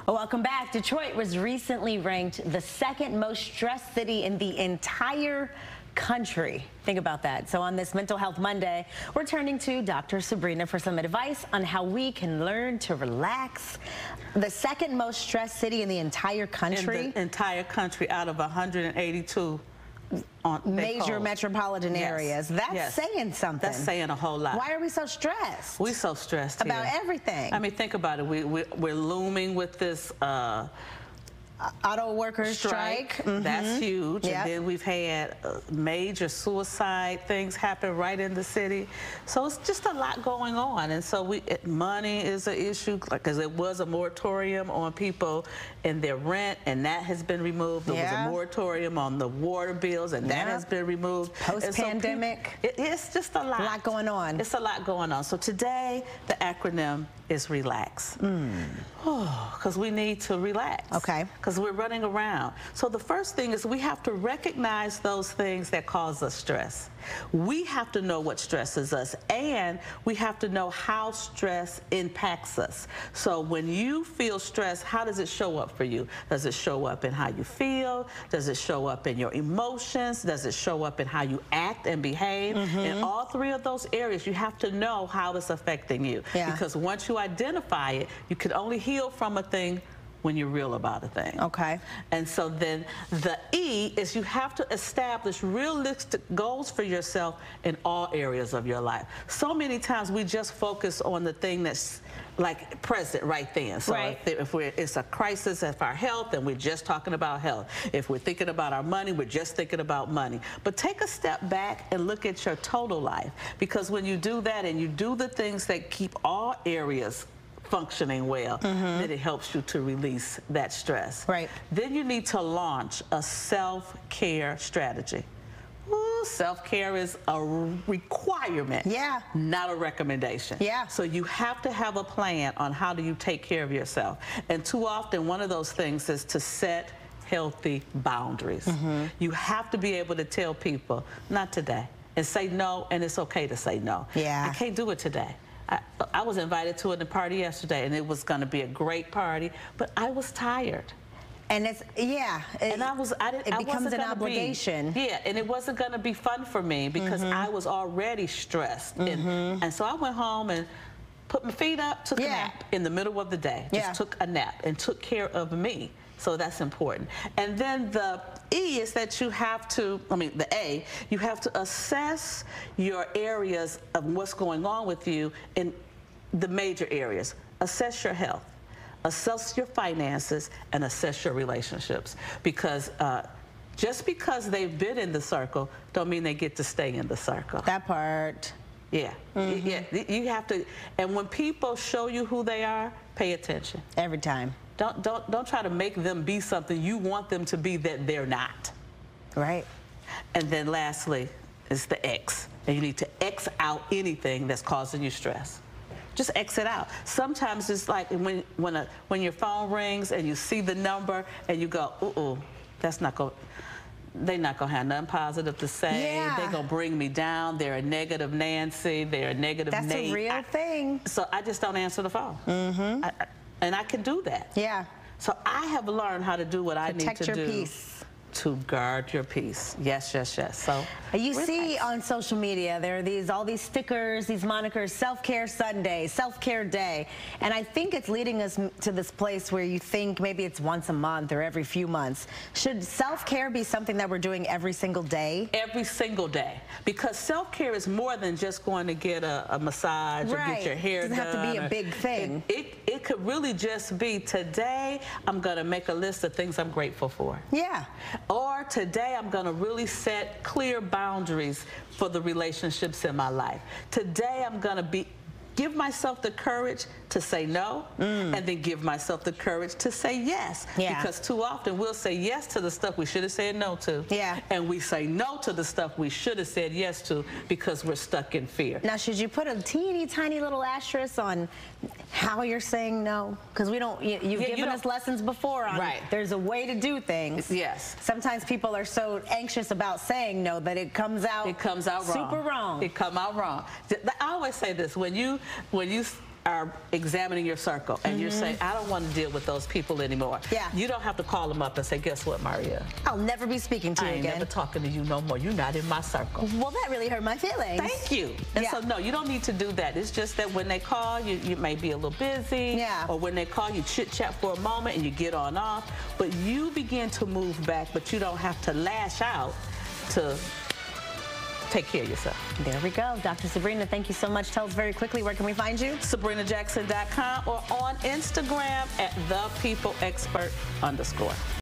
Well, welcome back. Detroit was recently ranked the second most stressed city in the entire country. Think about that. So on this Mental Health Monday, we're turning to Dr. Sabrina for some advice on how we can learn to relax. The second most stressed city in the entire country. In the entire country out of 182 major metropolitan areas. That's saying something. That's saying a whole lot. Why are we so stressed? We're so stressed about everything. I mean, think about it. We're looming with this auto workers strike. That's huge. And then we've had major suicide things happen right in the city. So it's just a lot going on. And so money is an issue, because it was a moratorium on people and their rent, and that has been removed. There was a moratorium on the water bills, and that has been removed. Post-pandemic. So it's just a lot. A lot going on. It's a lot going on. So today, the acronym is RELAX. Because we need to relax. Okay. Because we're running around. So the first thing is we have to recognize those things that cause us stress. We have to know what stresses us, and we have to know how stress impacts us. So when you feel stress, how does it show up for you? Does it show up in how you feel? Does it show up in your emotions? Does it show up in how you act and behave? In all three of those areas, you have to know how it's affecting you. Because once you identify it, you can only heal from a thing when you're real about a thing. Okay. And so then the E is you have to establish realistic goals for yourself in all areas of your life. So many times we just focus on the thing that's like present right then. So if it's a crisis of our health, then we're just talking about health. If we're thinking about our money, we're just thinking about money. But take a step back and look at your total life, because when you do that and you do the things that keep all areas functioning well, then it helps you to release that stress. Then you need to launch a self-care strategy. Self-care is a requirement, not a recommendation. So you have to have a plan on how do you take care of yourself. And too often, one of those things is to set healthy boundaries. You have to be able to tell people, not today, and say no, and it's okay to say no. I can't do it today. I was invited to a party yesterday, and it was going to be a great party, but I was tired. And it's, and it becomes an obligation. And it wasn't going to be fun for me because I was already stressed. And so I went home and put my feet up, took a nap in the middle of the day. Just took a nap and took care of me. So that's important. And then the E is that you have to, the A, you have to assess your areas of what's going on with you in the major areas. Assess your health, assess your finances, and assess your relationships. Because just because they've been in the circle don't mean they get to stay in the circle. That part. You have to, and when people show you who they are, pay attention. Every time. Don't try to make them be something you want them to be that they're not. And then lastly is the X. And you need to X out anything that's causing you stress. Just X it out. Sometimes it's like when your phone rings and you see the number and you go, that's not going. They're not going to have nothing positive to say. They're going to bring me down. They're a negative Nancy. They're a negative Nate. That's a real thing. So I just don't answer the phone. And I can do that. So I have learned how to do what I need to do. Protect your peace. To guard your peace. Yes. So you see on social media there are all these stickers, these monikers, self-care Sunday, self-care day, and I think it's leading us to this place where you think maybe it's once a month or every few months. Should self-care be something that we're doing every single day? Every single day, because self-care is more than just going to get a massage or get your hair done. It doesn't have to be a big thing. It could really just be, today I'm going to make a list of things I'm grateful for. Or today I'm going to really set clear boundaries for the relationships in my life. Today I'm going to give myself the courage to say no, and then give myself the courage to say yes. Because too often we'll say yes to the stuff we should have said no to. And we say no to the stuff we should have said yes to because we're stuck in fear. Now, should you put a teeny tiny little asterisk on how you're saying no? Because we don't, you've given us lessons before on there's a way to do things. Sometimes people are so anxious about saying no that it comes out wrong. Super wrong. It come out wrong. I always say this, when you are examining your circle and you say, I don't want to deal with those people anymore. Yeah. You don't have to call them up and say, guess what, Maria? I'll never be speaking to you I ain't again. never talking to you no more. You're not in my circle. Well, that really hurt my feelings. Thank you. And so, no, you don't need to do that. It's just that when they call, you may be a little busy. Yeah. Or when they call, you chit-chat for a moment and you get on off. But you begin to move back, but you don't have to lash out to take care of yourself. There we go. Dr. Sabrina, thank you so much. Tell us very quickly, where can we find you? SabrinaJackson.com or on Instagram at @thepeopleexpert_.